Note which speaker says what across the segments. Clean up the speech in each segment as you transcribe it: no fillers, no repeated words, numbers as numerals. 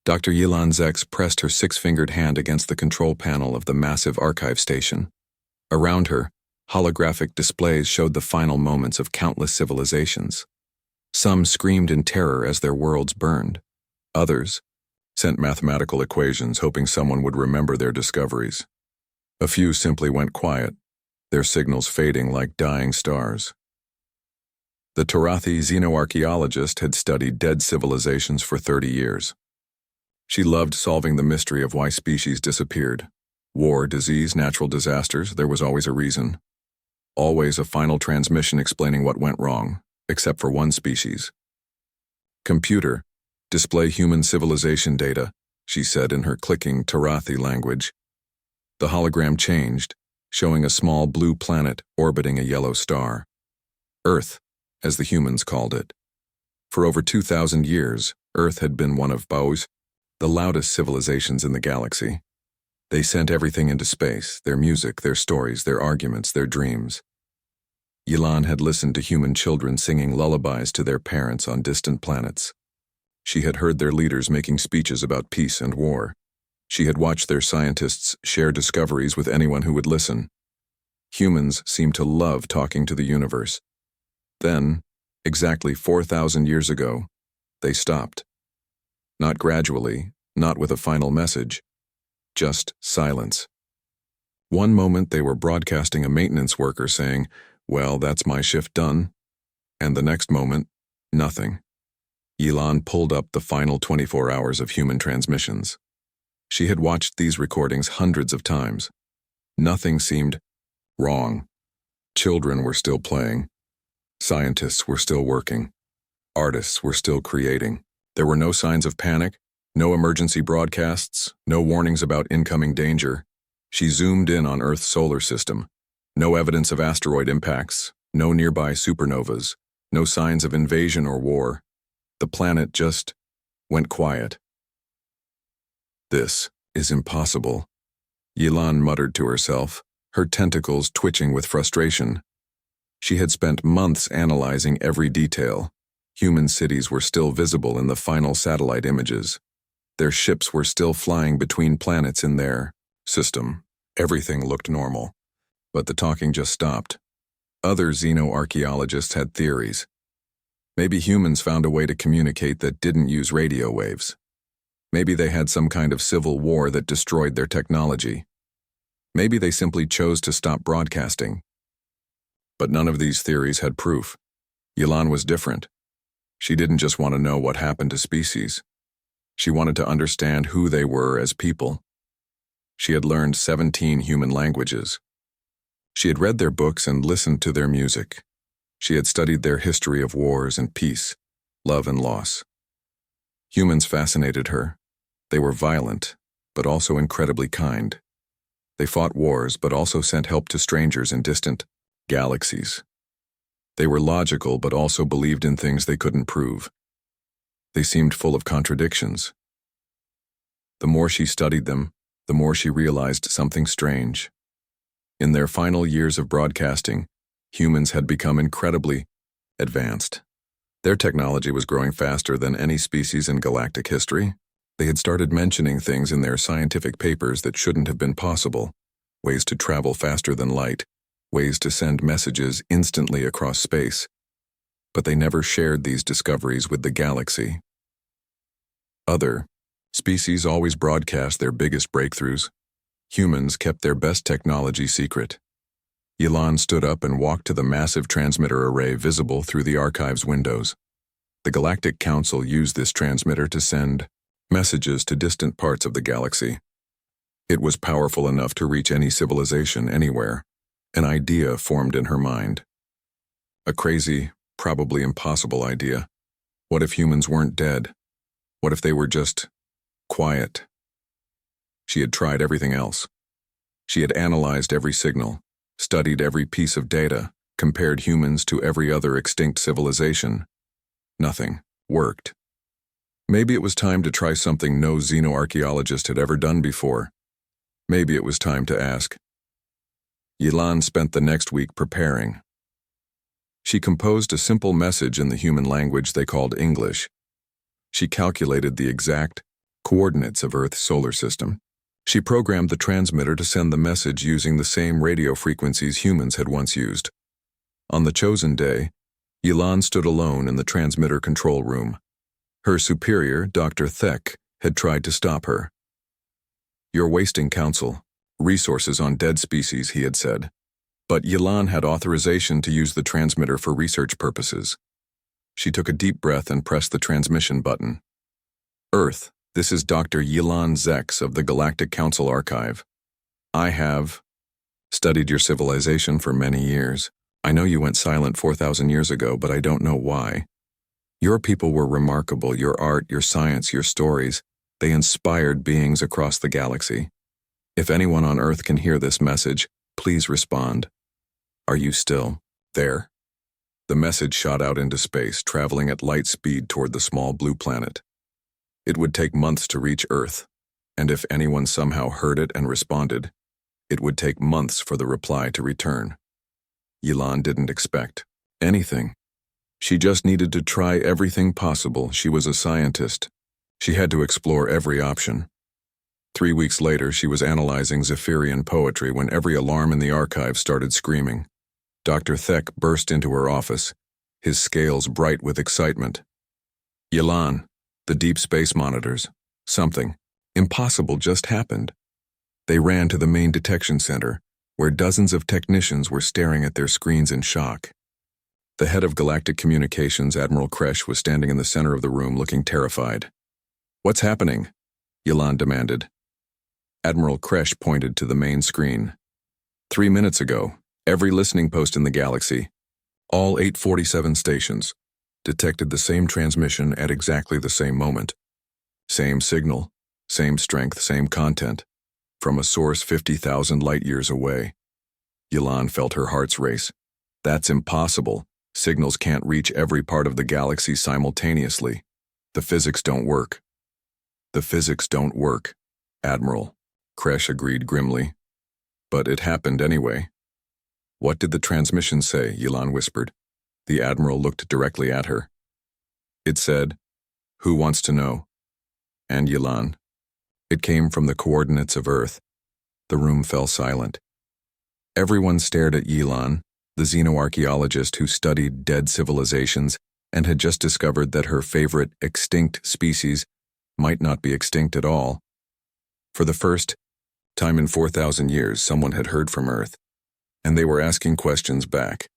Speaker 1: Dr. Yilan Zex pressed her six-fingered hand against the control panel of the massive archive station. Around her, holographic displays showed the final moments of countless civilizations. Some screamed in terror as their worlds burned. Others sent mathematical equations hoping someone would remember their discoveries. A few simply went quiet, their signals fading like dying stars. The Tarathi xenoarchaeologist had studied dead civilizations for 30 years. She loved solving the mystery of why species disappeared. War, disease, natural disasters, there was always a reason. Always a final transmission explaining what went wrong, except for one species. "Computer, display human civilization data," she said in her clicking Tarathi language. The hologram changed, showing a small blue planet orbiting a yellow star. Earth, as the humans called it. For over 2,000 years, Earth had been one of Bao's, the loudest civilizations in the galaxy. They sent everything into space, their music, their stories, their arguments, their dreams. Yilan had listened to human children singing lullabies to their parents on distant planets. She had heard their leaders making speeches about peace and war. She had watched their scientists share discoveries with anyone who would listen. Humans seemed to love talking to the universe. Then, exactly 4,000 years ago, they stopped. Not gradually, not with a final message, just silence. One moment they were broadcasting a maintenance worker saying, "Well, that's my shift done," and the next moment, nothing. Yilan pulled up the final 24 hours of human transmissions. She had watched these recordings hundreds of times. Nothing seemed wrong. Children were still playing. Scientists were still working. Artists were still creating. There were no signs of panic, no emergency broadcasts, no warnings about incoming danger. She zoomed in on Earth's solar system. No evidence of asteroid impacts, no nearby supernovas, no signs of invasion or war. The planet just went quiet. "This is impossible," Yilan muttered to herself, her tentacles twitching with frustration. She had spent months analyzing every detail. Human cities were still visible in the final satellite images. Their ships were still flying between planets in their system. Everything looked normal. But the talking just stopped. Other xenoarchaeologists had theories. Maybe humans found a way to communicate that didn't use radio waves. Maybe they had some kind of civil war that destroyed their technology. Maybe they simply chose to stop broadcasting. But none of these theories had proof. Yilan was different. She didn't just want to know what happened to species. She wanted to understand who they were as people. She had learned 17 human languages. She had read their books and listened to their music. She had studied their history of wars and peace, love and loss. Humans fascinated her. They were violent, but also incredibly kind. They fought wars, but also sent help to strangers in distant galaxies. They were logical, but also believed in things they couldn't prove. They seemed full of contradictions. The more she studied them, the more she realized something strange. In their final years of broadcasting, humans had become incredibly advanced. Their technology was growing faster than any species in galactic history. They had started mentioning things in their scientific papers that shouldn't have been possible, ways to travel faster than light, ways to send messages instantly across space. But they never shared these discoveries with the galaxy. Other species always broadcast their biggest breakthroughs. Humans kept their best technology secret. Yilan stood up and walked to the massive transmitter array visible through the archive's windows. The Galactic Council used this transmitter to send messages to distant parts of the galaxy. It was powerful enough to reach any civilization anywhere. An idea formed in her mind. A crazy, probably impossible idea. What if humans weren't dead? What if they were just quiet? She had tried everything else. She had analyzed every signal, studied every piece of data, compared humans to every other extinct civilization. Nothing worked. Maybe it was time to try something no xenoarchaeologist had ever done before. Maybe it was time to ask. Yilan spent the next week preparing. She composed a simple message in the human language they called English. She calculated the exact coordinates of Earth's solar system. She programmed the transmitter to send the message using the same radio frequencies humans had once used. On the chosen day, Yilan stood alone in the transmitter control room. Her superior, Dr. Thek, had tried to stop her. "You're wasting counsel, resources on dead species," he had said. But Yilan had authorization to use the transmitter for research purposes. She took a deep breath and pressed the transmission button. "Earth, this is Dr. Yilan Zex of the Galactic Council Archive. I have studied your civilization for many years. I know you went silent 4,000 years ago, but I don't know why. Your people were remarkable. Your art, your science, your stories, they inspired beings across the galaxy. If anyone on Earth can hear this message, please respond. Are you still there?" The message shot out into space, traveling at light speed toward the small blue planet. It would take months to reach Earth, and if anyone somehow heard it and responded, it would take months for the reply to return. Yilan didn't expect anything. She just needed to try everything possible. She was a scientist. She had to explore every option. 3 weeks later, she was analyzing Zephyrian poetry when every alarm in the archive started screaming. Dr. Thek burst into her office, his scales bright with excitement. "Yilan, the deep space monitors. Something impossible just happened." They ran to the main detection center, where dozens of technicians were staring at their screens in shock. The head of Galactic Communications, Admiral Kresh, was standing in the center of the room looking terrified. "What's happening?" Yilan demanded. Admiral Kresh pointed to the main screen. 3 minutes ago, every listening post in the galaxy, all 847 stations, detected the same transmission at exactly the same moment. Same signal, same strength, same content, from a source 50,000 light-years away. Yilan felt her heart's race. "That's impossible. Signals can't reach every part of the galaxy simultaneously. The physics don't work." "The physics don't work, Admiral," Kresh agreed grimly. "But it happened anyway." "What did the transmission say?" Yilan whispered. The Admiral looked directly at her. "It said, 'Who wants to know?' And Yilan. It came from the coordinates of Earth." The room fell silent. Everyone stared at Yilan, the xenoarchaeologist who studied dead civilizations and had just discovered that her favorite extinct species might not be extinct at all. For the first time in 4,000 years, someone had heard from Earth, and they were asking questions back.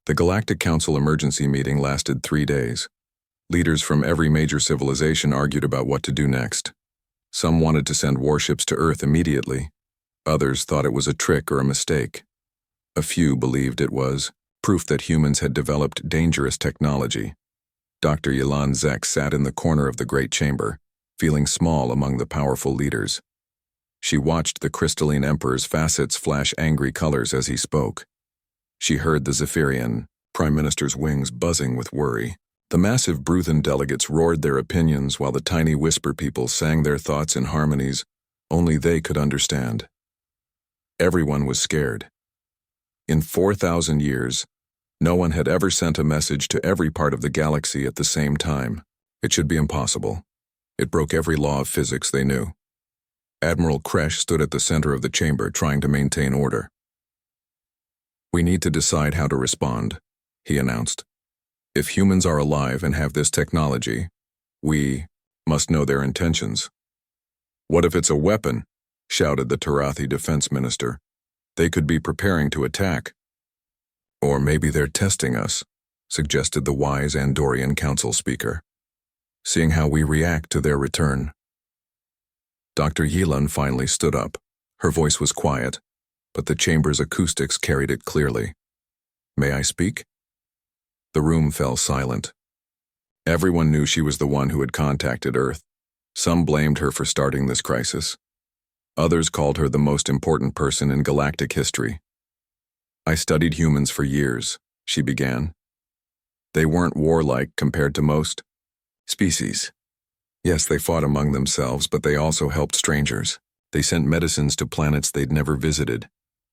Speaker 1: The Galactic Council emergency meeting lasted 3 days. Leaders from every major civilization argued about what to do next. Some wanted to send warships to Earth immediately. Others thought it was a trick or a mistake. A few believed it was proof that humans had developed dangerous technology. Dr. Yilan Zek sat in the corner of the great chamber, feeling small among the powerful leaders. She watched the crystalline Emperor's facets flash angry colors as he spoke. She heard the Zephyrian Prime Minister's wings buzzing with worry. The massive Bruthan delegates roared their opinions while the tiny whisper people sang their thoughts in harmonies only they could understand. Everyone was scared. In 4,000 years, no one had ever sent a message to every part of the galaxy at the same time. It should be impossible. It broke every law of physics they knew. Admiral Kresh stood at the center of the chamber trying to maintain order. "We need to decide how to respond," he announced. "If humans are alive and have this technology, we must know their intentions." "What if it's a weapon?" shouted the Tarathi defense minister. "They could be preparing to attack." "Or maybe they're testing us," suggested the wise Andorian council speaker, "seeing how we react to their return." Dr. Yilan finally stood up. Her voice was quiet, but the chamber's acoustics carried it clearly. "May I speak?" The room fell silent. Everyone knew she was the one who had contacted Earth. Some blamed her for starting this crisis. Others called her the most important person in galactic history. "I studied humans for years," she began. "They weren't warlike compared to most species. Yes, they fought among themselves, but they also helped strangers. They sent medicines to planets they'd never visited.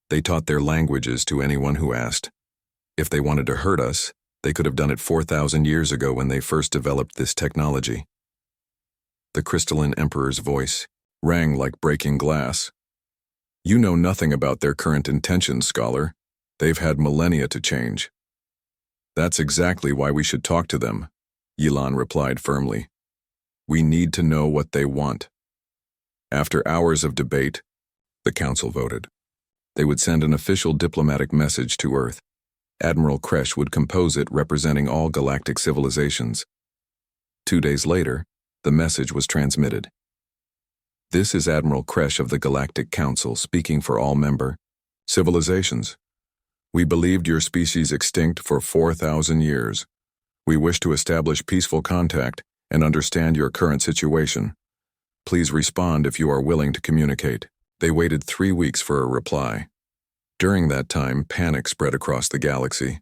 Speaker 1: They taught their languages to anyone who asked. If they wanted to hurt us, they could have done it 4,000 years ago when they first developed this technology." The crystalline Emperor's voice rang like breaking glass. You know nothing about their current intentions, scholar. They've had millennia to change. That's exactly why we should talk to them, Yilan replied firmly. We need to know what they want. After hours of debate, the council voted. They would send an official diplomatic message to Earth. Admiral Kresh would compose it representing all galactic civilizations. 2 days later, the message was transmitted. This is Admiral Kresh of the Galactic Council speaking for all member civilizations. We believed your species extinct for 4,000 years. We wish to establish peaceful contact and understand your current situation. Please respond if you are willing to communicate. They waited 3 weeks for a reply. During that time, panic spread across the galaxy.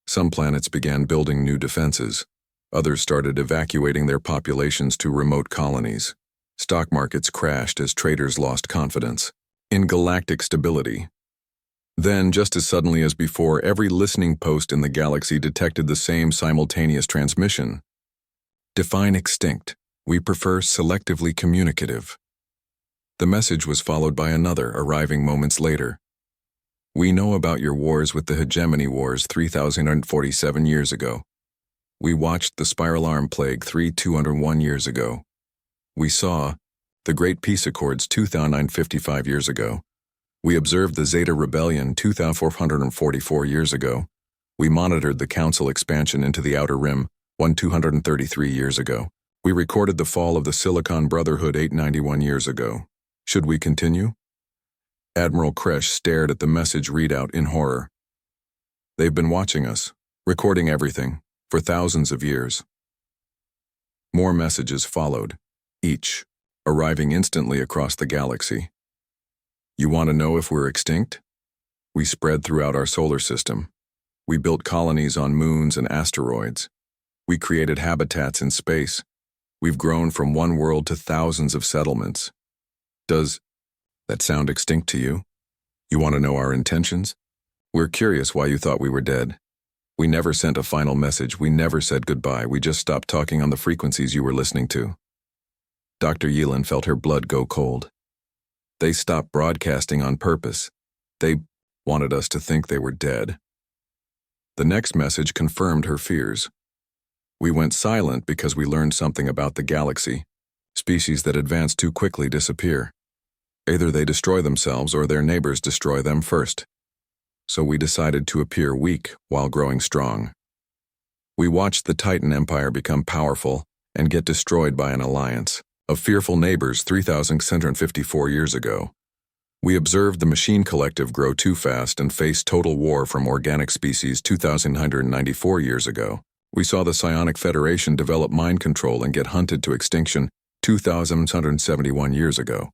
Speaker 1: Some planets began building new defenses. Others started evacuating their populations to remote colonies. Stock markets crashed as traders lost confidence in galactic stability. Then, just as suddenly as before, every listening post in the galaxy detected the same simultaneous transmission. Define extinct. We prefer selectively communicative. The message was followed by another, arriving moments later. We know about your wars with the Hegemony Wars 3,047 years ago. We watched the Spiral Arm Plague 3,201 years ago. We saw the Great Peace Accords 2,955 years ago. We observed the Zeta Rebellion 2,444 years ago. We monitored the Council expansion into the Outer Rim 1,233 years ago. We recorded the fall of the Silicon Brotherhood 891 years ago. Should we continue? Admiral Kresh stared at the message readout in horror. They've been watching us, recording everything, for thousands of years. More messages followed, each arriving instantly across the galaxy. You want to know if we're extinct? We spread throughout our solar system. We built colonies on moons and asteroids. We created habitats in space. We've grown from one world to thousands of settlements. Does that sound extinct to you? You want to know our intentions? We're curious why you thought we were dead. We never sent a final message. We never said goodbye. We just stopped talking on the frequencies you were listening to. Dr. Yilan felt her blood go cold. They stopped broadcasting on purpose. They wanted us to think they were dead. The next message confirmed her fears. We went silent because we learned something about the galaxy. Species that advance too quickly disappear. Either they destroy themselves or their neighbors destroy them first. So we decided to appear weak while growing strong. We watched the Titan Empire become powerful and get destroyed by an alliance of fearful neighbors 3,654 years ago. We observed the Machine Collective grow too fast and face total war from organic species 2,194 years ago. We saw the Psionic Federation develop mind control and get hunted to extinction 2,171 years ago.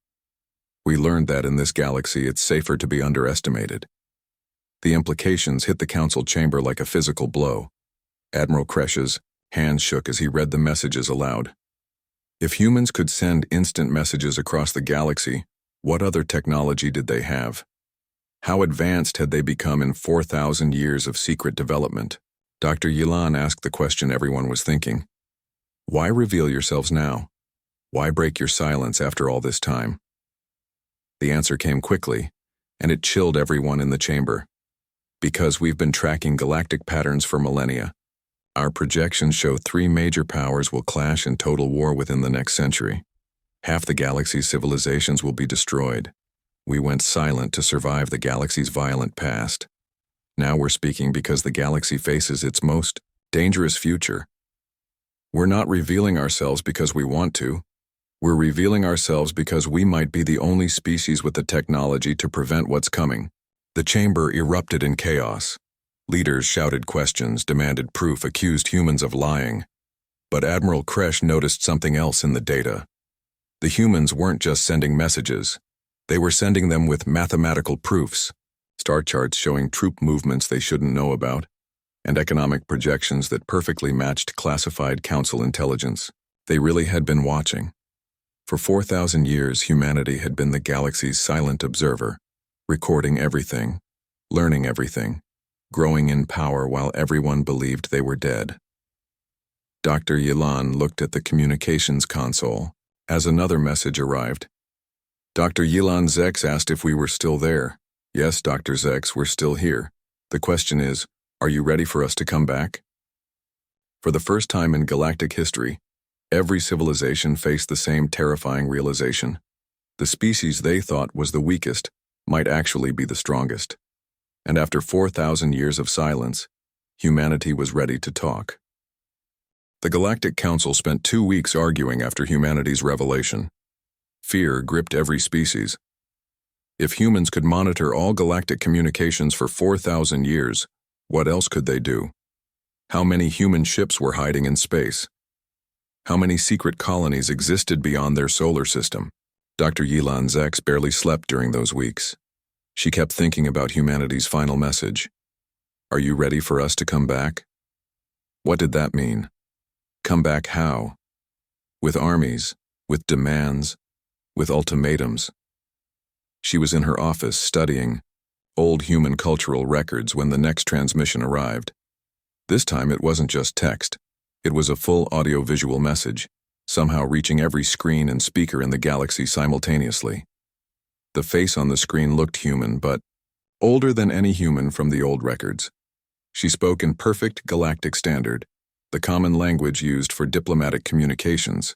Speaker 1: We learned that in this galaxy it's safer to be underestimated. The implications hit the council chamber like a physical blow. Admiral Kresh's hands shook as he read the messages aloud. If humans could send instant messages across the galaxy, what other technology did they have? How advanced had they become in 4,000 years of secret development? Dr. Yilan asked the question everyone was thinking. Why reveal yourselves now? Why break your silence after all this time? The answer came quickly, and it chilled everyone in the chamber. Because we've been tracking galactic patterns for millennia. Our projections show 3 major powers will clash in total war within the next century. Half the galaxy's civilizations will be destroyed. We went silent to survive the galaxy's violent past. Now we're speaking because the galaxy faces its most dangerous future. We're not revealing ourselves because we want to. We're revealing ourselves because we might be the only species with the technology to prevent what's coming. The chamber erupted in chaos. Leaders shouted questions, demanded proof, accused humans of lying. But Admiral Kresh noticed something else in the data. The humans weren't just sending messages. They were sending them with mathematical proofs, star charts showing troop movements they shouldn't know about, and economic projections that perfectly matched classified council intelligence. They really had been watching. For 4,000 years, humanity had been the galaxy's silent observer, recording everything, learning everything, growing in power while everyone believed they were dead. Dr. Yilan looked at the communications console. As another message arrived, Dr. Yilan Zex asked if we were still there. Yes, Dr. Zex, we're still here. The question is, are you ready for us to come back? For the first time in galactic history, every civilization faced the same terrifying realization. The species they thought was the weakest might actually be the strongest. And after 4,000 years of silence, humanity was ready to talk. The Galactic Council spent 2 weeks arguing after humanity's revelation. Fear gripped every species. If humans could monitor all galactic communications for 4,000 years, what else could they do? How many human ships were hiding in space? How many secret colonies existed beyond their solar system? Dr. Yilan Zex barely slept during those weeks. She kept thinking about humanity's final message. Are you ready for us to come back? What did that mean? Come back how? With armies, with demands, with ultimatums. She was in her office studying old human cultural records when the next transmission arrived. This time it wasn't just text. It was a full audio-visual message, somehow reaching every screen and speaker in the galaxy simultaneously. The face on the screen looked human, but older than any human from the old records. She spoke in perfect galactic standard, the common language used for diplomatic communications.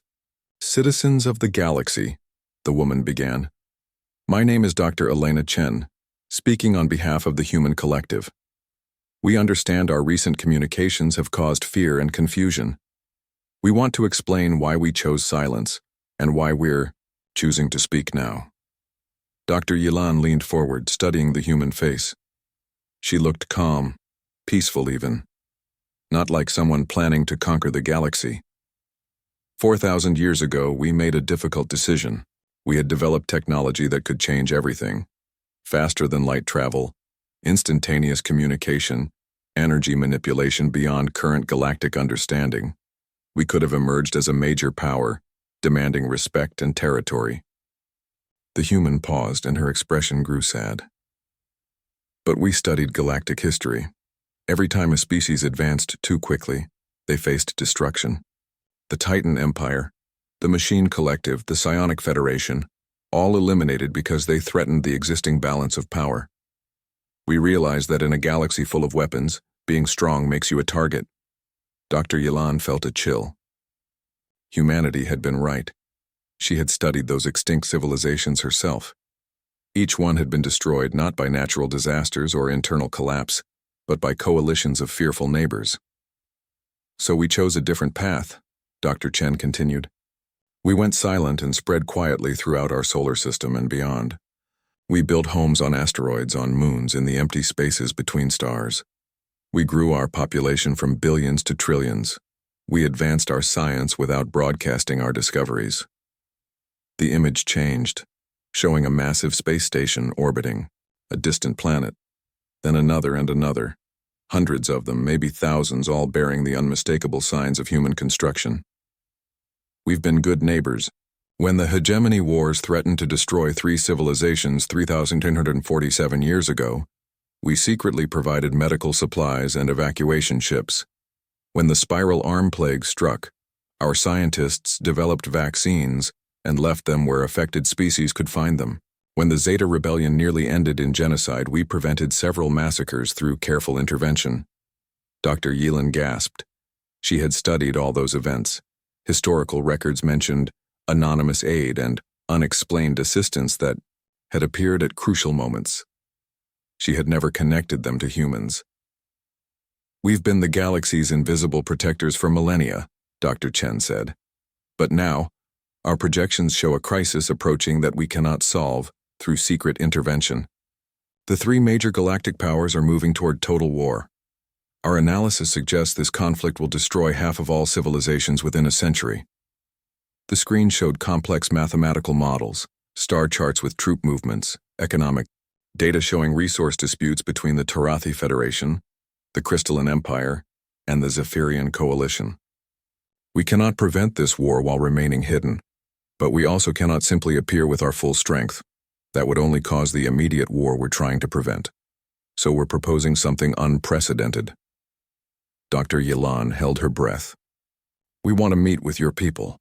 Speaker 1: Citizens of the galaxy, the woman began. My name is Dr. Elena Chen, speaking on behalf of the human collective. We understand our recent communications have caused fear and confusion. We want to explain why we chose silence and why we're choosing to speak now. Dr. Yilan leaned forward, studying the human face. She looked calm, peaceful even, not like someone planning to conquer the galaxy. 4,000 years ago, we made a difficult decision. We had developed technology that could change everything. Faster than light travel, instantaneous communication, energy manipulation beyond current galactic understanding. We could have emerged as a major power, demanding respect and territory. The human paused and her expression grew sad. But we studied galactic history. Every time a species advanced too quickly, they faced destruction. The Titan Empire, the Machine Collective, the Psionic Federation, all eliminated because they threatened the existing balance of power. We realized that in a galaxy full of weapons, being strong makes you a target. Dr. Yilan felt a chill. Humanity had been right. She had studied those extinct civilizations herself. Each one had been destroyed not by natural disasters or internal collapse, but by coalitions of fearful neighbors. So we chose a different path, Dr. Chen continued. We went silent and spread quietly throughout our solar system and beyond. We built homes on asteroids, on moons, in the empty spaces between stars. We grew our population from billions to trillions. We advanced our science without broadcasting our discoveries. The image changed, showing a massive space station orbiting a distant planet, then another and another, hundreds of them, maybe thousands, all bearing the unmistakable signs of human construction. We've been good neighbors. When the hegemony wars threatened to destroy 3 civilizations 3,247 years ago, we secretly provided medical supplies and evacuation ships. When the spiral arm plague struck, our scientists developed vaccines and left them where affected species could find them. When the Zeta Rebellion nearly ended in genocide, we prevented several massacres through careful intervention. Dr. Yilan gasped. She had studied all those events. Historical records mentioned anonymous aid and unexplained assistance that had appeared at crucial moments. She had never connected them to humans. We've been the galaxy's invisible protectors for millennia, Dr. Chen said. But now, our projections show a crisis approaching that we cannot solve through secret intervention. The 3 major galactic powers are moving toward total war. Our analysis suggests this conflict will destroy half of all civilizations within a century. The screen showed complex mathematical models, star charts with troop movements, economic data showing resource disputes between the Tarathi Federation, the Crystalline Empire, and the Zephyrian Coalition. We cannot prevent this war while remaining hidden, but we also cannot simply appear with our full strength. That would only cause the immediate war we're trying to prevent. So we're proposing something unprecedented. Dr. Yilan held her breath. We want to meet with your people.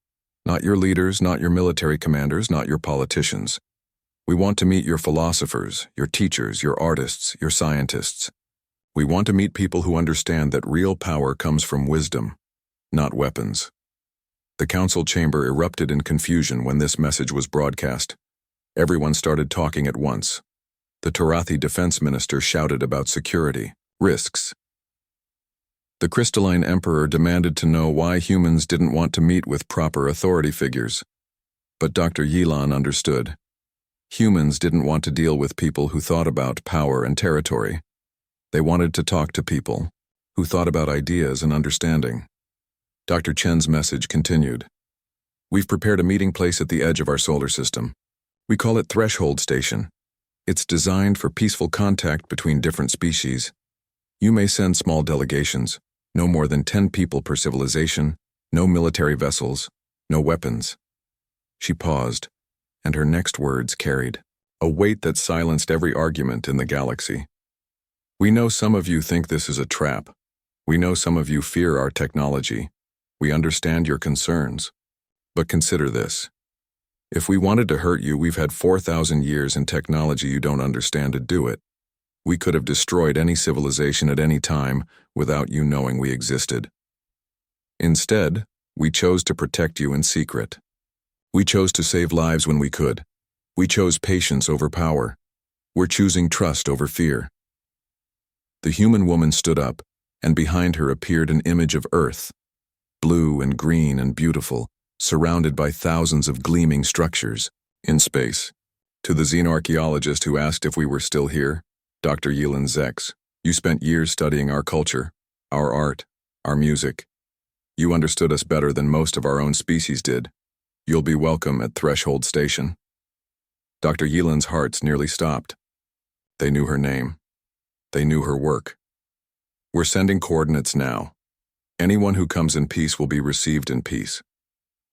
Speaker 1: Not your leaders, not your military commanders, not your politicians. We want to meet your philosophers, your teachers, your artists, your scientists. We want to meet people who understand that real power comes from wisdom, not weapons. The council chamber erupted in confusion when this message was broadcast. Everyone started talking at once. The Tarathi defense minister shouted about security, risks. The crystalline emperor demanded to know why humans didn't want to meet with proper authority figures. But Dr. Yilan understood. Humans didn't want to deal with people who thought about power and territory. They wanted to talk to people who thought about ideas and understanding. Dr. Chen's message continued. We've prepared a meeting place at the edge of our solar system. We call it Threshold Station. It's designed for peaceful contact between different species. You may send small delegations, no more than 10 people per civilization, no military vessels, no weapons. She paused, and her next words carried a weight that silenced every argument in the galaxy. We know some of you think this is a trap. We know some of you fear our technology. We understand your concerns. But consider this. If we wanted to hurt you, we've had 4,000 years in technology you don't understand to do it. We could have destroyed any civilization at any time without you knowing we existed. Instead, we chose to protect you in secret. We chose to save lives when we could. We chose patience over power. We're choosing trust over fear. The human woman stood up, and behind her appeared an image of Earth, blue and green and beautiful, surrounded by thousands of gleaming structures in space. To the xenoarchaeologist who asked if we were still here, Dr. Yilan Zex, you spent years studying our culture, our art, our music. You understood us better than most of our own species did. You'll be welcome at Threshold Station. Dr. Yilan's hearts nearly stopped. They knew her name. They knew her work. We're sending coordinates now. Anyone who comes in peace will be received in peace.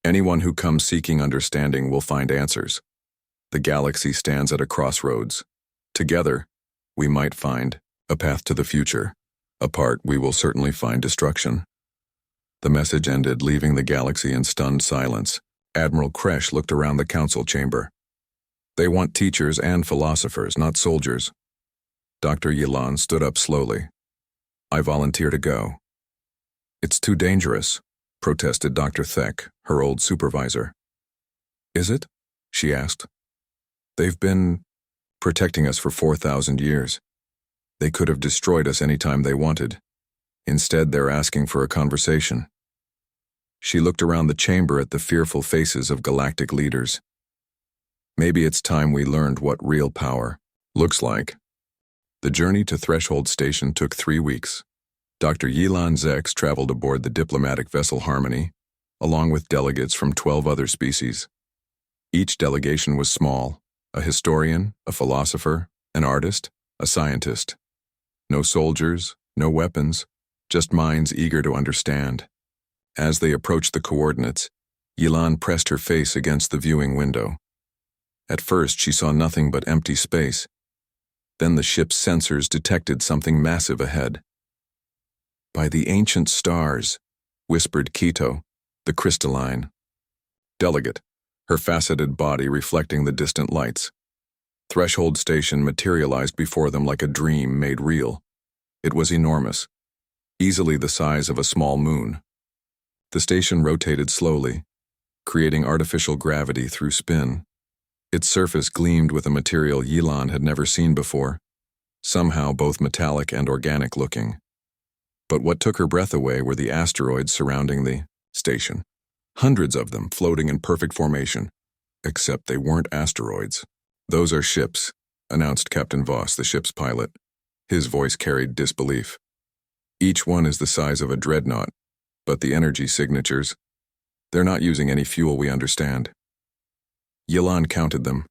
Speaker 1: Anyone who comes seeking understanding will find answers. The galaxy stands at a crossroads. Together, we might find a path to the future. Apart, we will certainly find destruction. The message ended, leaving the galaxy in stunned silence. Admiral Kresh looked around the council chamber. They want teachers and philosophers, not soldiers. Dr. Yilan stood up slowly. I volunteer to go. It's too dangerous, protested Dr. Thek, her old supervisor. Is it? She asked. They've been protecting us for 4,000 years. They could have destroyed us any time they wanted. Instead, they're asking for a conversation. She looked around the chamber at the fearful faces of galactic leaders. Maybe it's time we learned what real power looks like. The journey to Threshold Station took 3 weeks. Dr. Yilan Zex traveled aboard the diplomatic vessel Harmony, along with delegates from 12 other species. Each delegation was small, a historian, a philosopher, an artist, a scientist. No soldiers, no weapons, just minds eager to understand. As they approached the coordinates, Yilan pressed her face against the viewing window. At first, she saw nothing but empty space. Then the ship's sensors detected something massive ahead. By the ancient stars, whispered Quito, the crystalline delegate, her faceted body reflecting the distant lights. Threshold Station materialized before them like a dream made real. It was enormous, easily the size of a small moon. The station rotated slowly, creating artificial gravity through spin. Its surface gleamed with a material Yilan had never seen before, somehow both metallic and organic looking. But what took her breath away were the asteroids surrounding the station. Hundreds of them floating in perfect formation, except they weren't asteroids. Those are ships, announced Captain Voss, the ship's pilot. His voice carried disbelief. Each one is the size of a dreadnought, but the energy signatures, they're not using any fuel we understand. Yilan counted them.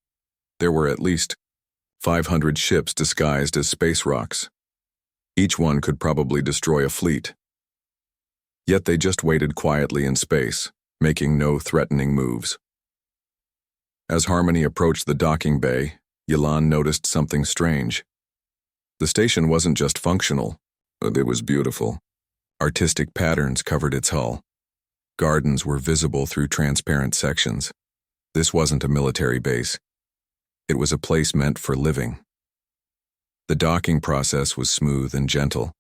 Speaker 1: There were at least 500 ships disguised as space rocks. Each one could probably destroy a fleet. Yet they just waited quietly in space, making no threatening moves. As Harmony approached the docking bay, Yilan noticed something strange. The station wasn't just functional, it was beautiful. Artistic patterns covered its hull. Gardens were visible through transparent sections. This wasn't a military base. It was a place meant for living. The docking process was smooth and gentle.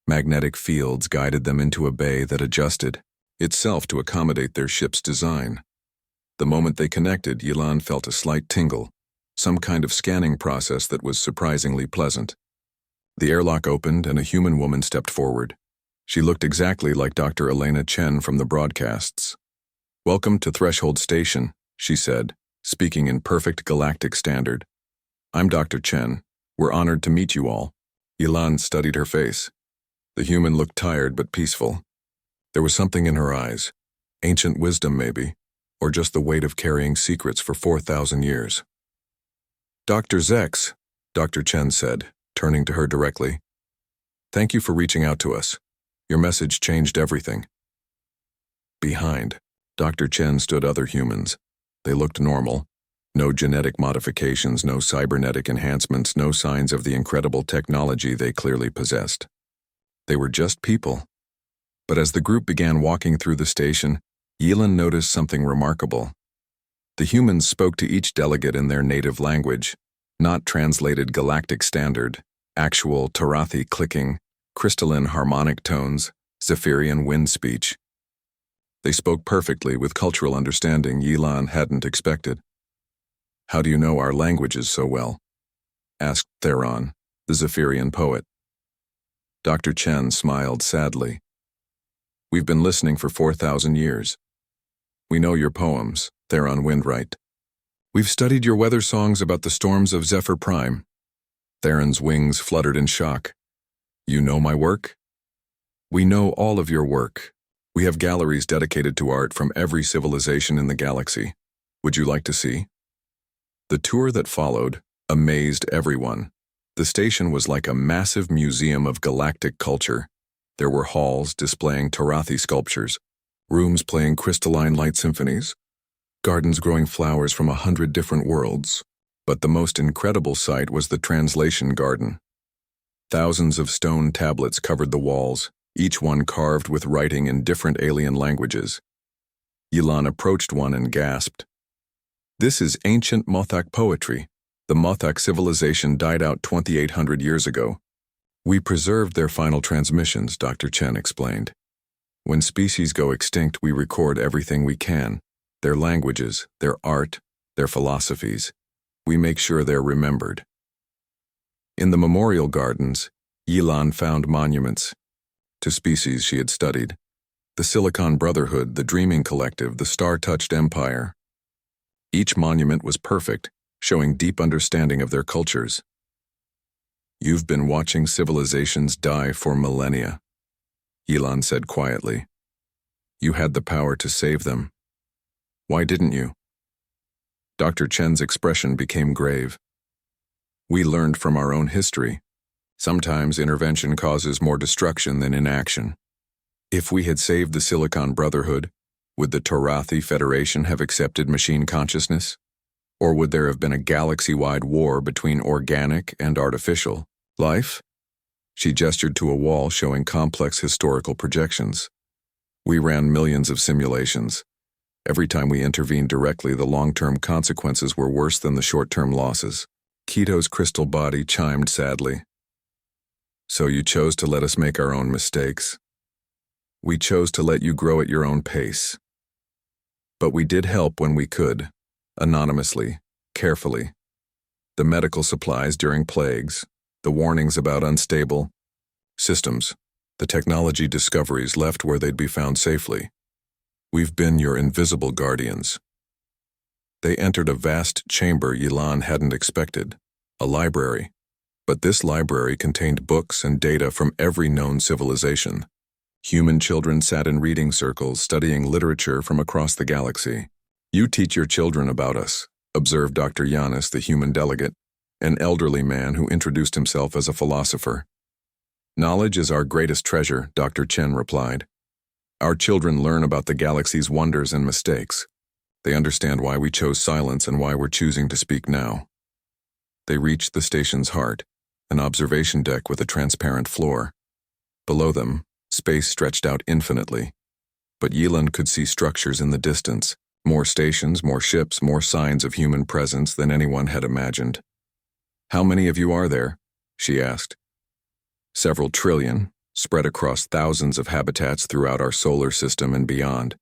Speaker 1: Magnetic fields guided them into a bay that adjusted itself to accommodate their ship's design. The moment they connected, Yilan felt a slight tingle, some kind of scanning process that was surprisingly pleasant. The airlock opened and a human woman stepped forward. She looked exactly like Dr. Elena Chen from the broadcasts. "Welcome to Threshold Station," she said, speaking in perfect Galactic standard. "I'm Dr. Chen. We're honored to meet you all." Yilan studied her face. The human looked tired but peaceful. There was something in her eyes, ancient wisdom maybe, or just the weight of carrying secrets for 4,000 years. "Dr. Zex," Dr. Chen said, turning to her directly. "Thank you for reaching out to us. Your message changed everything." Behind Dr. Chen stood other humans. They looked normal. No genetic modifications, no cybernetic enhancements, no signs of the incredible technology they clearly possessed. They were just people. But as the group began walking through the station, Yilan noticed something remarkable. The humans spoke to each delegate in their native language, not translated Galactic standard, actual Tarathi clicking, crystalline harmonic tones, Zephyrian wind speech. They spoke perfectly with cultural understanding Yilan hadn't expected. "How do you know our languages so well?" asked Theron, the Zephyrian poet. Dr. Chen smiled sadly. "We've been listening for 4,000 years. We know your poems, Theron Windwright. We've studied your weather songs about the storms of Zephyr Prime." Theron's wings fluttered in shock. "You know my work?" "We know all of your work. We have galleries dedicated to art from every civilization in the galaxy. Would you like to see?" The tour that followed amazed everyone. The station was like a massive museum of galactic culture. There were halls displaying Tarathi sculptures, rooms playing crystalline light symphonies, gardens growing flowers from 100 different worlds. But the most incredible sight was the translation garden. Thousands of stone tablets covered the walls, each one carved with writing in different alien languages. Yilan approached one and gasped. "This is ancient Mothak poetry. The Mothak civilization died out 2,800 years ago. We preserved their final transmissions," Dr. Chen explained. "When species go extinct, we record everything we can, their languages, their art, their philosophies. We make sure they're remembered." In the memorial gardens, Yilan found monuments to species she had studied. The Silicon Brotherhood, the Dreaming Collective, the Star-Touched Empire. Each monument was perfect, showing deep understanding of their cultures. "You've been watching civilizations die for millennia," Yilan said quietly. "You had the power to save them. Why didn't you?" Dr. Chen's expression became grave. "We learned from our own history. Sometimes intervention causes more destruction than inaction. If we had saved the Silicon Brotherhood, would the Tarathi Federation have accepted machine consciousness? Or would there have been a galaxy-wide war between organic and artificial life?" She gestured to a wall showing complex historical projections. "We ran millions of simulations. Every time we intervened directly, the long-term consequences were worse than the short-term losses." Keto's crystal body chimed sadly. "So you chose to let us make our own mistakes. We chose to let you grow at your own pace. But we did help when we could. Anonymously, carefully. The medical supplies during plagues, the warnings about unstable systems, the technology discoveries left where they'd be found safely. We've been your invisible guardians." They entered a vast chamber Yilan hadn't expected, a library. But this library contained books and data from every known civilization. Human children sat in reading circles studying literature from across the galaxy. "You teach your children about us," observed Dr. Yanis, the human delegate, an elderly man who introduced himself as a philosopher. "Knowledge is our greatest treasure," Dr. Chen replied. "Our children learn about the galaxy's wonders and mistakes. They understand why we chose silence and why we're choosing to speak now." They reached the station's heart, an observation deck with a transparent floor. Below them, space stretched out infinitely. But Yelan could see structures in the distance, more stations, more ships, more signs of human presence than anyone had imagined. "How many of you are there?" she asked. "Several trillion, spread across thousands of habitats throughout our solar system and beyond.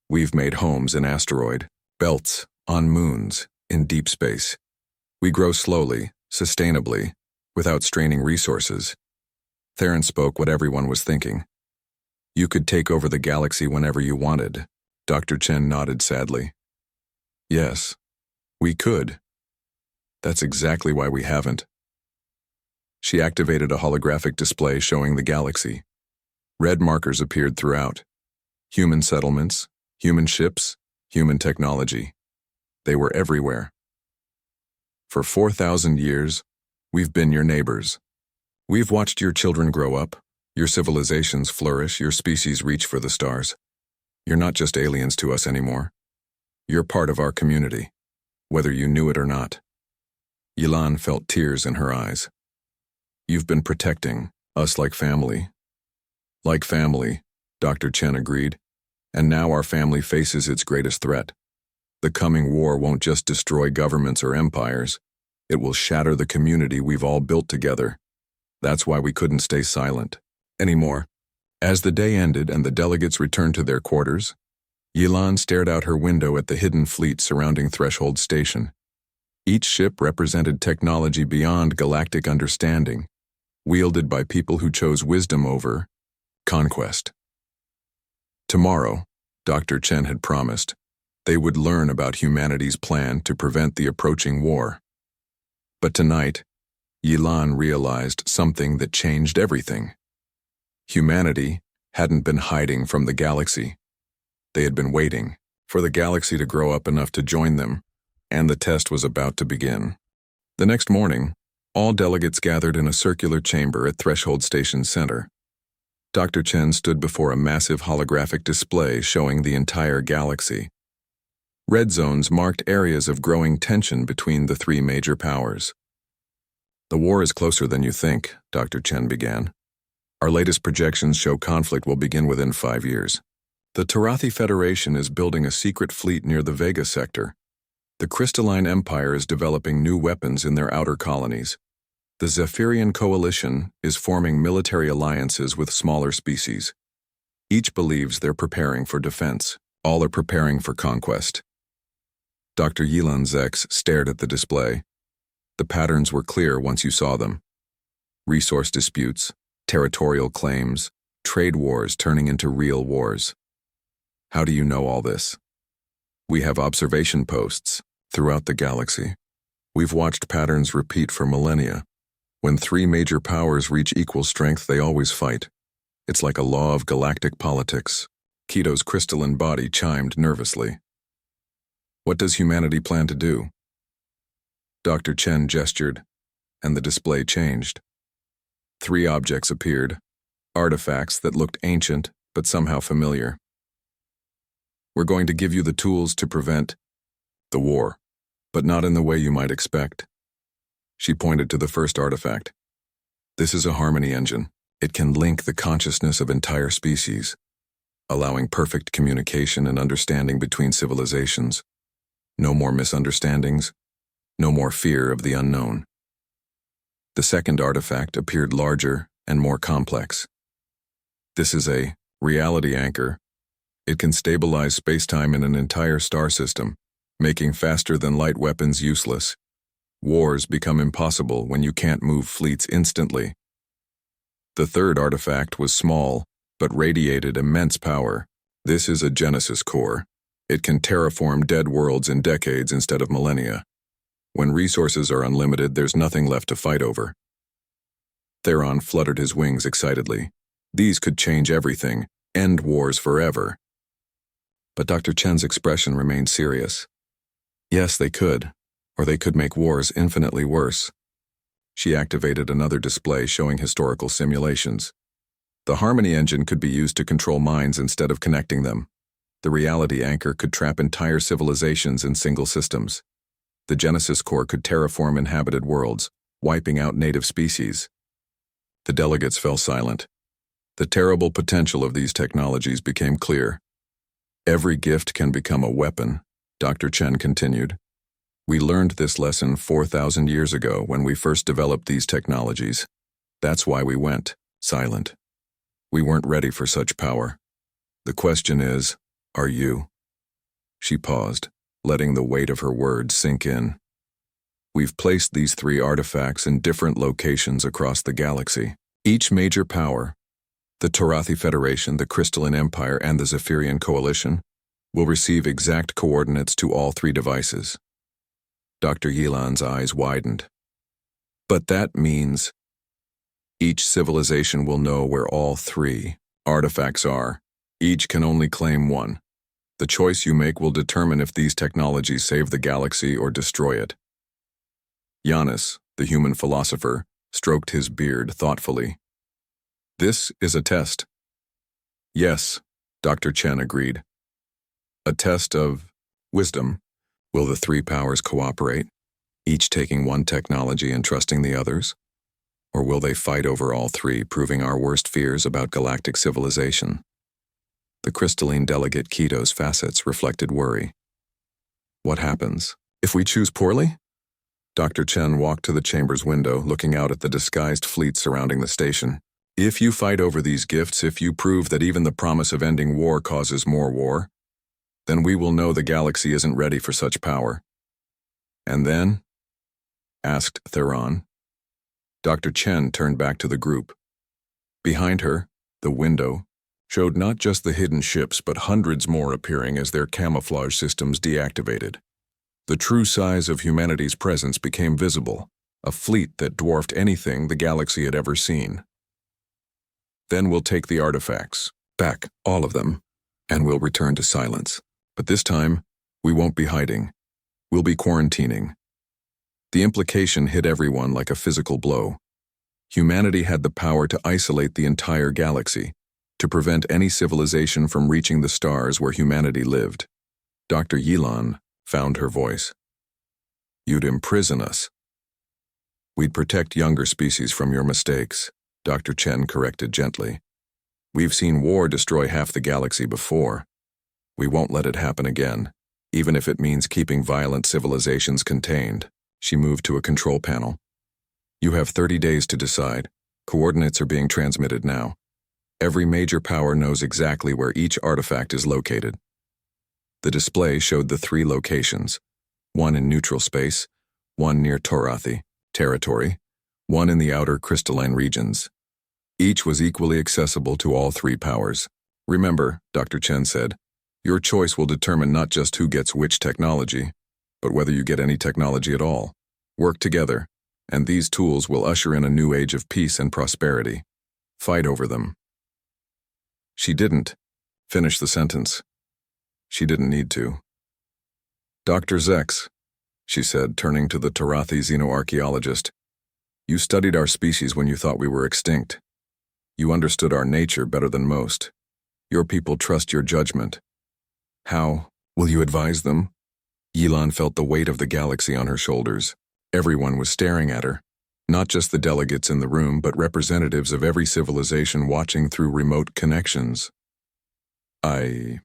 Speaker 1: We've made homes in asteroid belts, on moons, in deep space. We grow slowly, sustainably, without straining resources." Theron spoke what everyone was thinking. "You could take over the galaxy whenever you wanted." Dr. Chen nodded sadly. "Yes, we could. That's exactly why we haven't." She activated a holographic display showing the galaxy. Red markers appeared throughout. Human settlements, human ships, human technology. They were everywhere. "For 4,000 years, we've been your neighbors. We've watched your children grow up, your civilizations flourish, your species reach for the stars. You're not just aliens to us anymore. You're part of our community, whether you knew it or not." Yelan felt tears in her eyes. "You've been protecting us like family." "Like family," Dr. Chen agreed. "And now our family faces its greatest threat. The coming war won't just destroy governments or empires. It will shatter the community we've all built together. That's why we couldn't stay silent anymore." As the day ended and the delegates returned to their quarters, Yelan stared out her window at the hidden fleet surrounding Threshold Station. Each ship represented technology beyond galactic understanding, wielded by people who chose wisdom over conquest. Tomorrow, Dr. Chen had promised, they would learn about humanity's plan to prevent the approaching war. But tonight, Yelan realized something that changed everything. Humanity hadn't been hiding from the galaxy. They had been waiting for the galaxy to grow up enough to join them, and the test was about to begin. The next morning, all delegates gathered in a circular chamber at Threshold Station Center. Dr. Chen stood before a massive holographic display showing the entire galaxy. Red zones marked areas of growing tension between the three major powers. "The war is closer than you think," Dr. Chen began. "Our latest projections show conflict will begin within 5 years. The Tarathi Federation is building a secret fleet near the Vega sector. The Crystalline Empire is developing new weapons in their outer colonies. The Zephyrian Coalition is forming military alliances with smaller species. Each believes they're preparing for defense. All are preparing for conquest." Dr. Yelan Zex stared at the display. The patterns were clear once you saw them. Resource disputes, territorial claims, trade wars turning into real wars. "How do you know all this?" "We have observation posts throughout the galaxy. We've watched patterns repeat for millennia. When three major powers reach equal strength, they always fight. It's like a law of galactic politics." Keto's crystalline body chimed nervously. "What does humanity plan to do?" Dr. Chen gestured, and the display changed. 3 objects appeared, artifacts that looked ancient but somehow familiar. "We're going to give you the tools to prevent the war, but not in the way you might expect." She pointed to the first artifact. "This is a harmony engine. It can link the consciousness of entire species, allowing perfect communication and understanding between civilizations. No more misunderstandings, no more fear of the unknown." The second artifact appeared larger and more complex. "This is a reality anchor. It can stabilize space-time in an entire star system, making faster-than-light weapons useless. Wars become impossible when you can't move fleets instantly." The third artifact was small, but radiated immense power. "This is a Genesis core. It can terraform dead worlds in decades instead of millennia. When resources are unlimited, there's nothing left to fight over." Theron fluttered his wings excitedly. These could change everything, end wars forever. But Dr. Chen's expression remained serious. "Yes, they could, or they could make wars infinitely worse." She activated another display showing historical simulations. The Harmony engine could be used to control minds instead of connecting them. The reality anchor could trap entire civilizations in single systems. The Genesis core could terraform inhabited worlds, wiping out native species. The delegates fell silent. The terrible potential of these technologies became clear. Every gift can become a weapon, Dr. Chen continued. We learned this lesson 4,000 years ago when we first developed these technologies. That's why we went silent. We weren't ready for such power. The question is, are you? She paused, letting the weight of her words sink in. We've placed these 3 artifacts in different locations across the galaxy. Each major power, the Torathi Federation, the Crystalline Empire, and the Zephyrian Coalition, will receive exact coordinates to all 3 devices. Dr. Yilan's eyes widened. But that means each civilization will know where all 3 artifacts are. Each can only claim one. The choice you make will determine if these technologies save the galaxy or destroy it. Giannis, the human philosopher, stroked his beard thoughtfully. This is a test. Yes, Dr. Chen agreed. A test of wisdom. Will the 3 powers cooperate, each taking one technology and trusting the others? Or will they fight over all 3, proving our worst fears about galactic civilization? The crystalline delegate Keto's facets reflected worry. What happens if we choose poorly? Dr. Chen walked to the chamber's window, looking out at the disguised fleet surrounding the station. If you fight over these gifts, if you prove that even the promise of ending war causes more war, then we will know the galaxy isn't ready for such power. And then? Asked Theron. Dr. Chen turned back to the group. Behind her, the window showed not just the hidden ships but hundreds more appearing as their camouflage systems deactivated. The true size of humanity's presence became visible, a fleet that dwarfed anything the galaxy had ever seen. Then we'll take the artifacts, back, all of them, and we'll return to silence. But this time, we won't be hiding. We'll be quarantining. The implication hit everyone like a physical blow. Humanity had the power to isolate the entire galaxy, to prevent any civilization from reaching the stars where humanity lived. Dr. Yilan found her voice. You'd imprison us. We'd protect younger species from your mistakes, Dr. Chen corrected gently. We've seen war destroy half the galaxy before. We won't let it happen again, even if it means keeping violent civilizations contained. She moved to a control panel. You have 30 days to decide. Coordinates are being transmitted now. Every major power knows exactly where each artifact is located. The display showed the 3 locations, one in neutral space, one near Torathi territory, one in the outer crystalline regions. Each was equally accessible to all 3 powers. Remember, Dr. Chen said, your choice will determine not just who gets which technology, but whether you get any technology at all. Work together, and these tools will usher in a new age of peace and prosperity. Fight over them. She didn't finish the sentence. She didn't need to. Dr. Zex, she said, turning to the Torathi xenoarchaeologist, you studied our species when you thought we were extinct. You understood our nature better than most. Your people trust your judgment. How will you advise them? Yilan felt the weight of the galaxy on her shoulders. Everyone was staring at her, not just the delegates in the room, but representatives of every civilization watching through remote connections. I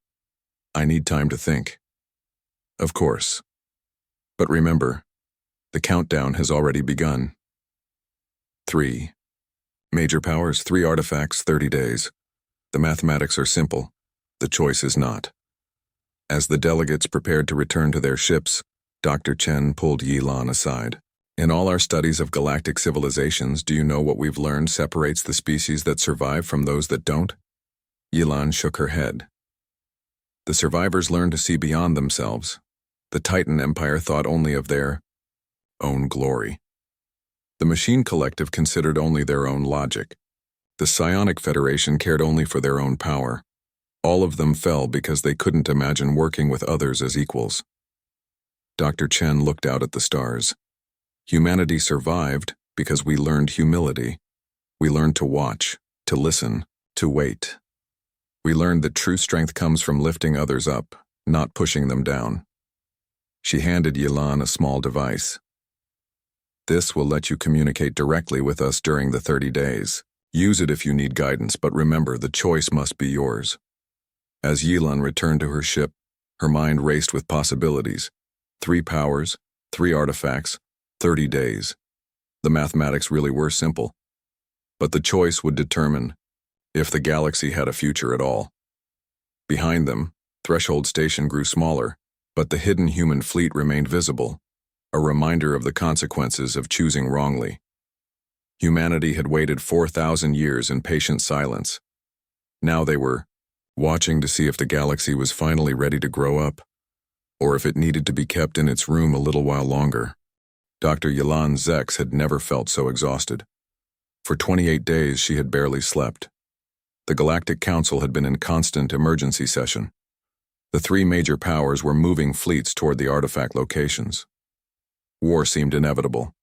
Speaker 1: need time to think. Of course. But remember, the countdown has already begun. 3. Major powers, 3 artifacts, 30 days. The mathematics are simple. The choice is not. As the delegates prepared to return to their ships, Dr. Chen pulled Yilan aside. In all our studies of galactic civilizations, do you know what we've learned separates the species that survive from those that don't? Yilan shook her head. The survivors learned to see beyond themselves. The Titan Empire thought only of their own glory. The Machine Collective considered only their own logic. The Psionic Federation cared only for their own power. All of them fell because they couldn't imagine working with others as equals. Dr. Chen looked out at the stars. Humanity survived because we learned humility. We learned to watch, to listen, to wait. We learned that true strength comes from lifting others up, not pushing them down. She handed Yilan a small device. This will let you communicate directly with us during the 30 days. Use it if you need guidance, but remember, the choice must be yours. As Yilan returned to her ship, her mind raced with possibilities. 3 powers, 3 artifacts, 30 days. The mathematics really were simple. But the choice would determine if the galaxy had a future at all. Behind them, Threshold Station grew smaller, but the hidden human fleet remained visible, a reminder of the consequences of choosing wrongly. Humanity had waited 4,000 years in patient silence. Now they were watching to see if the galaxy was finally ready to grow up, or if it needed to be kept in its room a little while longer. Dr. Yilan Zex had never felt so exhausted. For 28 days she had barely slept. The Galactic Council had been in constant emergency session. The 3 major powers were moving fleets toward the artifact locations. War seemed inevitable.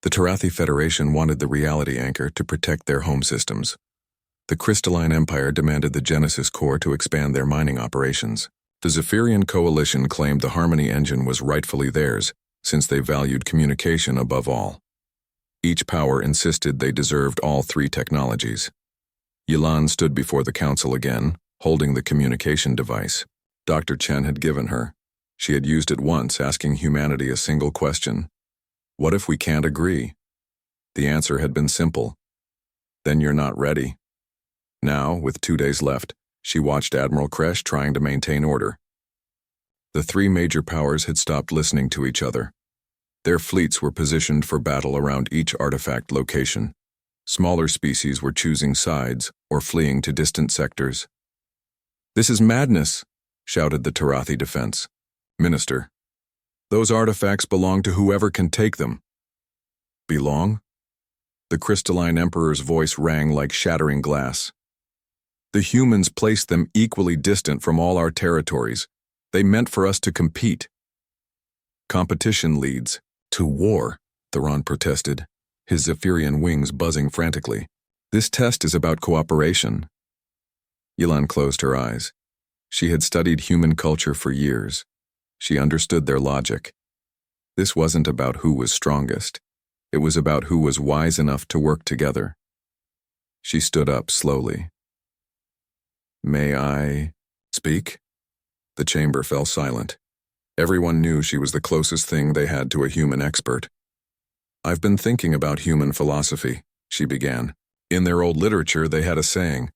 Speaker 1: The Tarathi Federation wanted the reality anchor to protect their home systems. The Crystalline Empire demanded the Genesis Core to expand their mining operations. The Zephyrian Coalition claimed the Harmony engine was rightfully theirs, since they valued communication above all. Each power insisted they deserved all 3 technologies. Yilan stood before the council again, holding the communication device. Dr. Chen had given her. She had used it once, asking humanity a single question. What if we can't agree? The answer had been simple. Then you're not ready. Now, with 2 days left, she watched Admiral Kresh trying to maintain order. The 3 major powers had stopped listening to each other. Their fleets were positioned for battle around each artifact location. Smaller species were choosing sides or fleeing to distant sectors. "This is madness," shouted the Tarathi defense. "Minister, those artifacts belong to whoever can take them." "Belong?" The Crystalline Emperor's voice rang like shattering glass. "The humans placed them equally distant from all our territories. They meant for us to compete." "Competition leads to war," Theron protested, his Zephyrian wings buzzing frantically. "This test is about cooperation." Yilan closed her eyes. She had studied human culture for years. She understood their logic. This wasn't about who was strongest. It was about who was wise enough to work together. She stood up slowly. "May I speak?" The chamber fell silent. Everyone knew she was the closest thing they had to a human expert. "I've been thinking about human philosophy," she began. "In their old literature, they had a saying,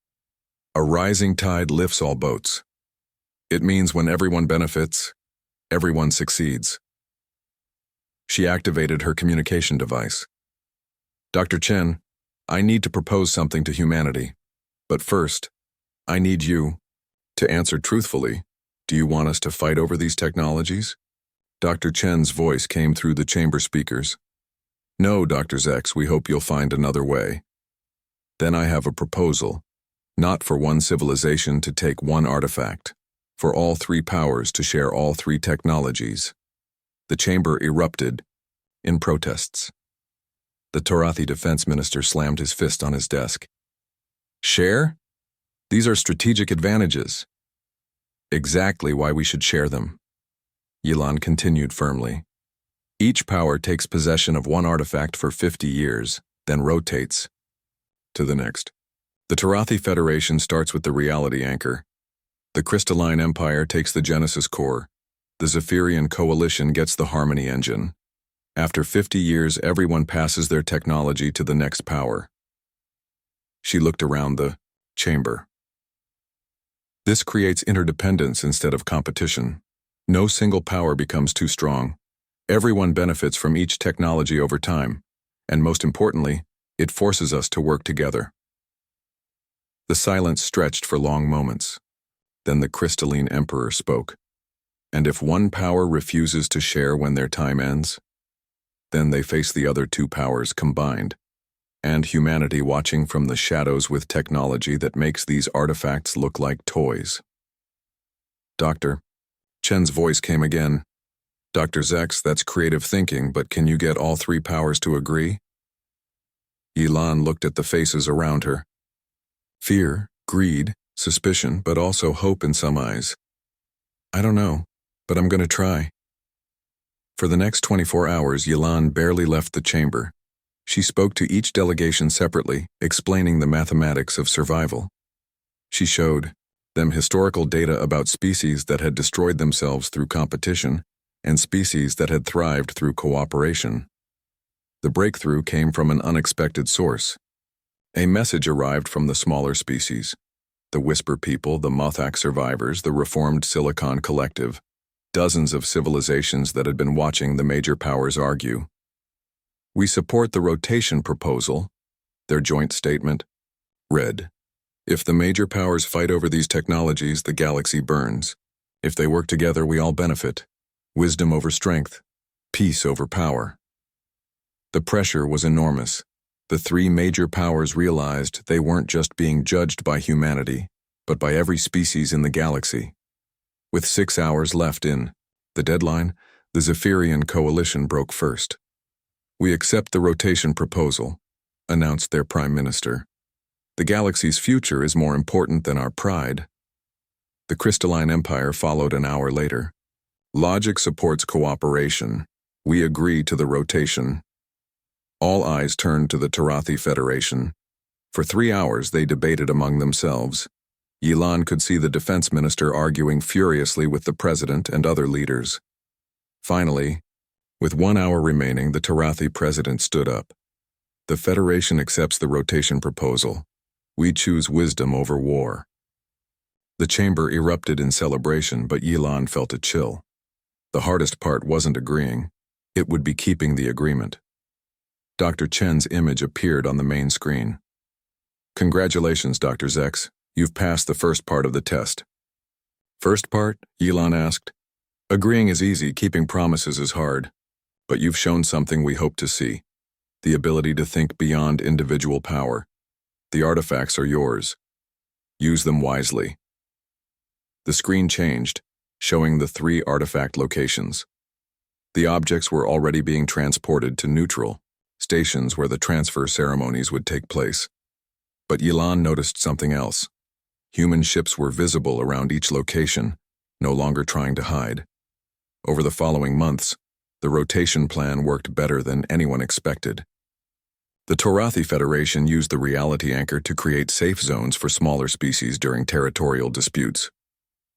Speaker 1: 'A rising tide lifts all boats.' It means when everyone benefits, everyone succeeds." She activated her communication device. "Dr. Chen, I need to propose something to humanity. But first, I need you to answer truthfully. Do you want us to fight over these technologies?" Dr. Chen's voice came through the chamber speakers. "No, Dr. Zex, we hope you'll find another way." "Then I have a proposal, not for one civilization to take one artifact, for all 3 powers to share all 3 technologies." The chamber erupted in protests. The Tarathi defense minister slammed his fist on his desk. "Share? These are strategic advantages." "Exactly why we should share them." Yilan continued firmly. "Each power takes possession of one artifact for 50 years, then rotates to the next. The Tarathi Federation starts with the reality anchor. The Crystalline Empire takes the Genesis Core. The Zephyrian Coalition gets the Harmony engine. After 50 years, everyone passes their technology to the next power." She looked around the chamber. "This creates interdependence instead of competition. No single power becomes too strong. Everyone benefits from each technology over time, and most importantly, it forces us to work together." The silence stretched for long moments. Then the Crystalline Emperor spoke. "And if one power refuses to share when their time ends, then they face the other 2 powers combined, and humanity watching from the shadows with technology that makes these artifacts look like toys." "Dr." Chen's voice came again. "Dr. Zex, that's creative thinking, but can you get all 3 powers to agree?" Yilan looked at the faces around her. Fear, greed, suspicion, but also hope in some eyes. "I don't know, but I'm going to try." For the next 24 hours, Yilan barely left the chamber. She spoke to each delegation separately, explaining the mathematics of survival. She showed them historical data about species that had destroyed themselves through competition and species that had thrived through cooperation. The breakthrough came from an unexpected source. A message arrived from the smaller species, the Whisper People, the Mothak survivors, the reformed Silicon Collective, dozens of civilizations that had been watching the major powers argue. We support the rotation proposal, their joint statement read. If the major powers fight over these technologies, the galaxy burns. If they work together, we all benefit. Wisdom over strength, peace over power. The pressure was enormous. The three major powers realized they weren't just being judged by humanity, but by every species in the galaxy. With 6 hours left in the deadline, the Zephyrian coalition broke first. We accept the rotation proposal, announced their prime minister. The galaxy's future is more important than our pride. The Crystalline Empire followed an hour later. Logic supports cooperation. We agree to the rotation. All eyes turned to the Tarathi Federation. For 3 hours they debated among themselves. Yilan could see the defense minister arguing furiously with the president and other leaders. Finally, with 1 hour remaining, the Tarathi president stood up. The Federation accepts the rotation proposal. We choose wisdom over war. The chamber erupted in celebration, but Yilan felt a chill. The hardest part wasn't agreeing. It would be keeping the agreement. Dr. Chen's image appeared on the main screen. Congratulations, Dr. Zex. You've passed the first part of the test. First part? Yilan asked. Agreeing is easy, keeping promises is hard. But you've shown something we hope to see. The ability to think beyond individual power. The artifacts are yours. Use them wisely. The screen changed, showing the 3 artifact locations. The objects were already being transported to neutral, stations where the transfer ceremonies would take place. But Yilan noticed something else. Human ships were visible around each location, no longer trying to hide. Over the following months, the rotation plan worked better than anyone expected. The Tarathi Federation used the reality anchor to create safe zones for smaller species during territorial disputes.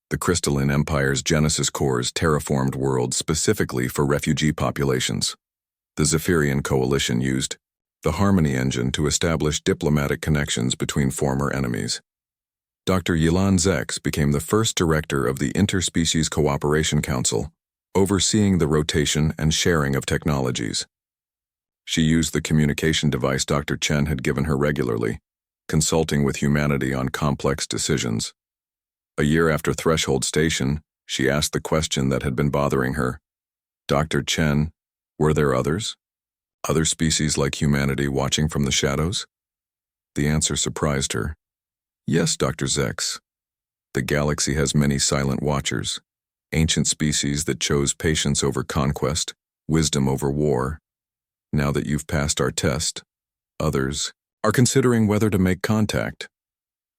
Speaker 1: The Crystalline Empire's Genesis cores terraformed worlds specifically for refugee populations. The Zephyrian coalition used the Harmony engine to establish diplomatic connections between former enemies. Dr. Yilan Zex became the first director of the Interspecies Cooperation Council, overseeing the rotation and sharing of technologies. She used the communication device Dr. Chen had given her regularly, consulting with humanity on complex decisions. A year after Threshold Station, she asked the question that had been bothering her. Dr. Chen, were there others? Other species like humanity watching from the shadows? The answer surprised her. Yes, Dr. Zex. The galaxy has many silent watchers, ancient species that chose patience over conquest, wisdom over war. Now that you've passed our test, others are considering whether to make contact.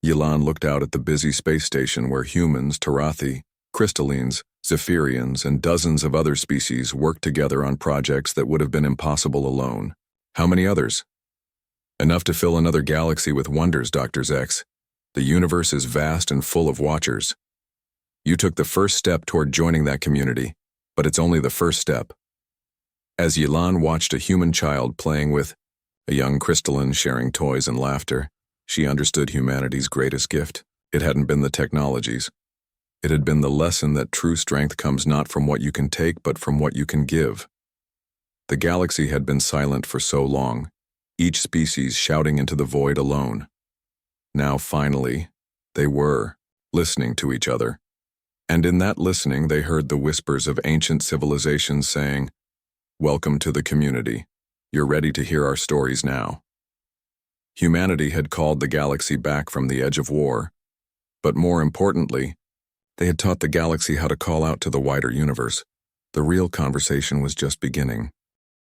Speaker 1: Yilan looked out at the busy space station where humans, Tarathi, Crystallines, Zephyrians, and dozens of other species worked together on projects that would have been impossible alone. How many others? Enough to fill another galaxy with wonders, Dr. Zex. The universe is vast and full of watchers. You took the first step toward joining that community, but it's only the first step. As Yilan watched a human child playing with a young crystalline sharing toys and laughter, she understood humanity's greatest gift. It hadn't been the technologies. It had been the lesson that true strength comes not from what you can take, but from what you can give. The galaxy had been silent for so long, each species shouting into the void alone. Now, finally, they were listening to each other. And in that listening, they heard the whispers of ancient civilizations saying, "Welcome to the community. You're ready to hear our stories now." Humanity had called the galaxy back from the edge of war, but more importantly, they had taught the galaxy how to call out to the wider universe. The real conversation was just beginning.